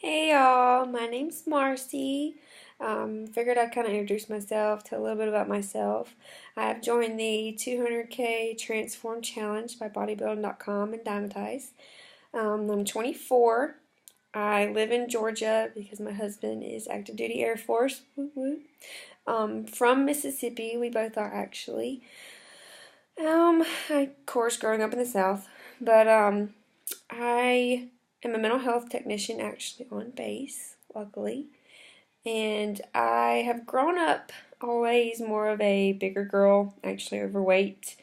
Hey y'all, my name's Marcy. Figured I'd kind of introduce myself, tell a little bit about myself. I have joined the 200K Transform Challenge by bodybuilding.com and Dymatize. I'm 24. I live in Georgia because my husband is active duty Air Force. Woo woo. From Mississippi, we both are actually. Of course, growing up in the South, but I am a mental health technician actually on base, luckily. And I have grown up always more of a bigger girl, actually overweight.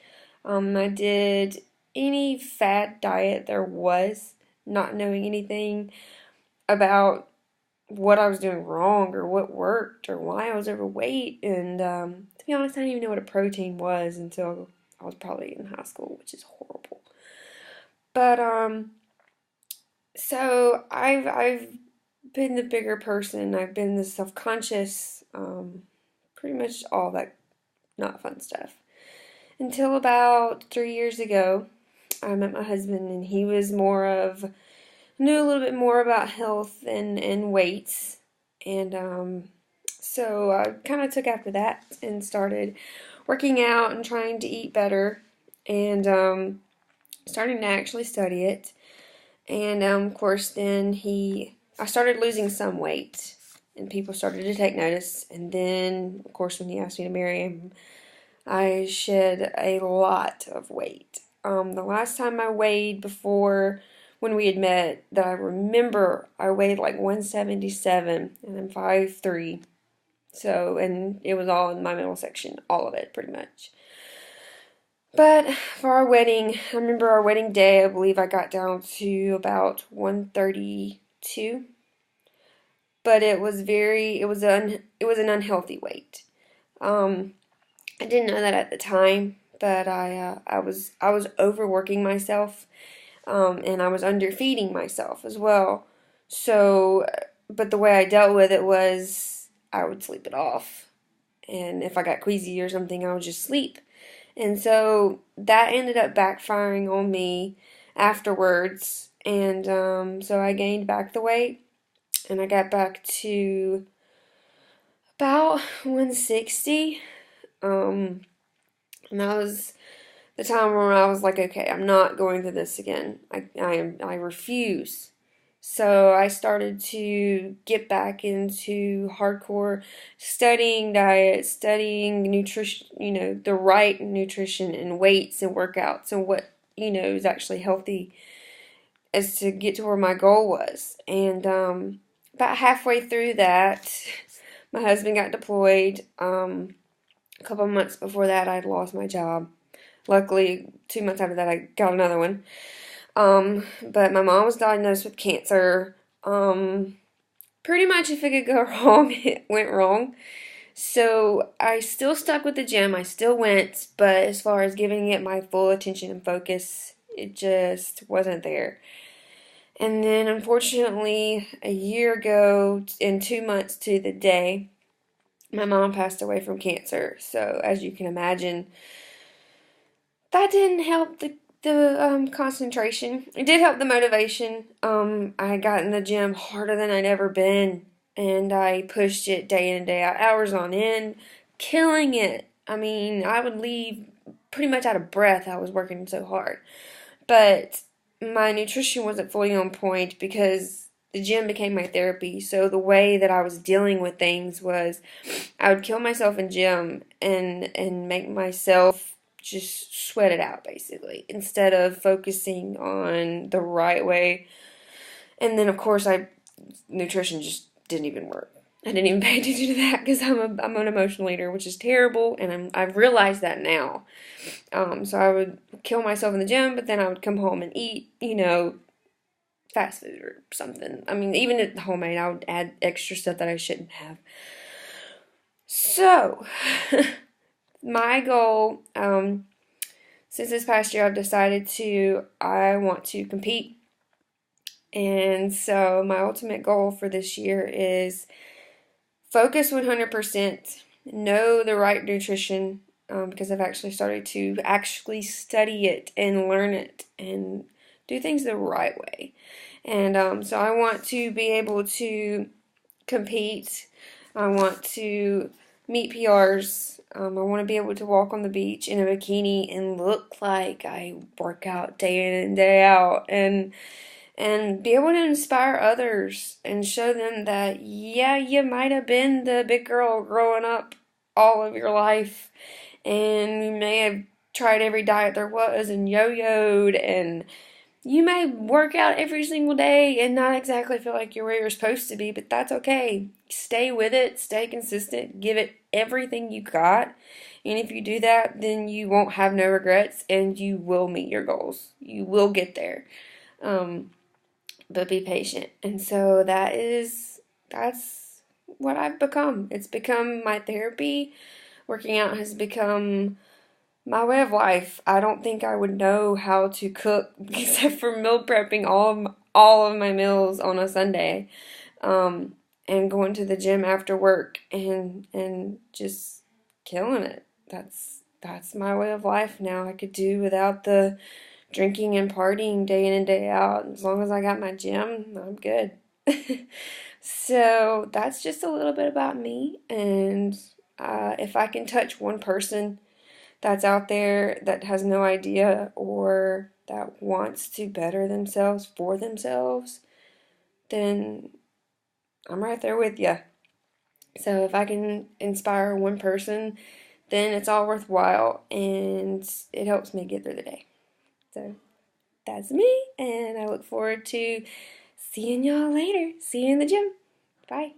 I did any fad diet there was, not knowing anything about what I was doing wrong or what worked or why I was overweight. And to be honest, I didn't even know what a protein was until I was probably in high school, which is horrible. But so I've been the bigger person. I've been the self-conscious, pretty much all that not fun stuff. Until about 3 years ago, I met my husband, and he was knew a little bit more about health and weights, and so I kind of took after that and started working out and trying to eat better, and starting to actually study it. And of course, I started losing some weight, and people started to take notice. And then, of course, when he asked me to marry him, I shed a lot of weight. The last time I weighed before when we had met, that I remember, I weighed like 177, and I'm 5'3". So, and it was all in my middle section, all of it, pretty much. But for our wedding, I remember our wedding day, I believe I got down to about 132. But it was it was an unhealthy weight. I didn't know that at the time, but I was overworking myself, and I was underfeeding myself as well. So, but the way I dealt with it was I would sleep it off, and if I got queasy or something, I would just sleep. And so that ended up backfiring on me afterwards. And so I gained back the weight, and I got back to about 160. And that was the time where I was like, okay, I'm not going through this again. I refuse. So I started to get back into hardcore studying diet, studying nutrition, the right nutrition and weights and workouts and what, is actually healthy as to get to where my goal was. And about halfway through that, my husband got deployed. A couple of months before that, I'd lost my job. Luckily, 2 months after that, I got another one. But my mom was diagnosed with cancer. Pretty much if it could go wrong, it went wrong. So I still stuck with the gym. I still went, but as far as giving it my full attention and focus, it just wasn't there. And then unfortunately, a year ago, in 2 months to the day, my mom passed away from cancer. So as you can imagine, that didn't help the concentration. It did help the motivation. I got in the gym harder than I'd ever been, and I pushed it day in and day out, hours on end, killing it. I mean, I would leave pretty much out of breath. I was working so hard. But my nutrition wasn't fully on point because the gym became my therapy. So the way that I was dealing with things was I would kill myself in gym and make myself just sweat it out, basically, instead of focusing on the right way. And then, of course, nutrition just didn't even work. I didn't even pay attention to that because I'm an emotional eater, which is terrible, and I've realized that now. So I would kill myself in the gym, but then I would come home and eat, fast food or something. I mean, even at homemade, I would add extra stuff that I shouldn't have. So, my goal, since this past year, I've decided I want to compete. And so my ultimate goal for this year is focus 100%, know the right nutrition, because I've actually started to actually study it and learn it and do things the right way. And so I want to be able to compete. I want to meet PRs. I want to be able to walk on the beach in a bikini and look like I work out day in and day out, and be able to inspire others and show them that, yeah, you might have been the big girl growing up all of your life, and you may have tried every diet there was and yo-yoed, and you may work out every single day and not exactly feel like you're where you're supposed to be, but that's okay. Stay with it, stay consistent, give it everything you got. And if you do that, then you won't have no regrets and you will meet your goals. You will get there. But be patient. And so that's what I've become. It's become my therapy. Working out has become my way of life. I don't think I would know how to cook except for meal prepping all of my meals on a Sunday, and going to the gym after work and just killing it. That's my way of life now. I could do without the drinking and partying day in and day out. As long as I got my gym, I'm good. So that's just a little bit about me, and if I can touch one person that's out there that has no idea or that wants to better themselves for themselves, then I'm right there with you. So if I can inspire one person, then it's all worthwhile and it helps me get through the day. So that's me, and I look forward to seeing y'all later. See you in the gym. Bye.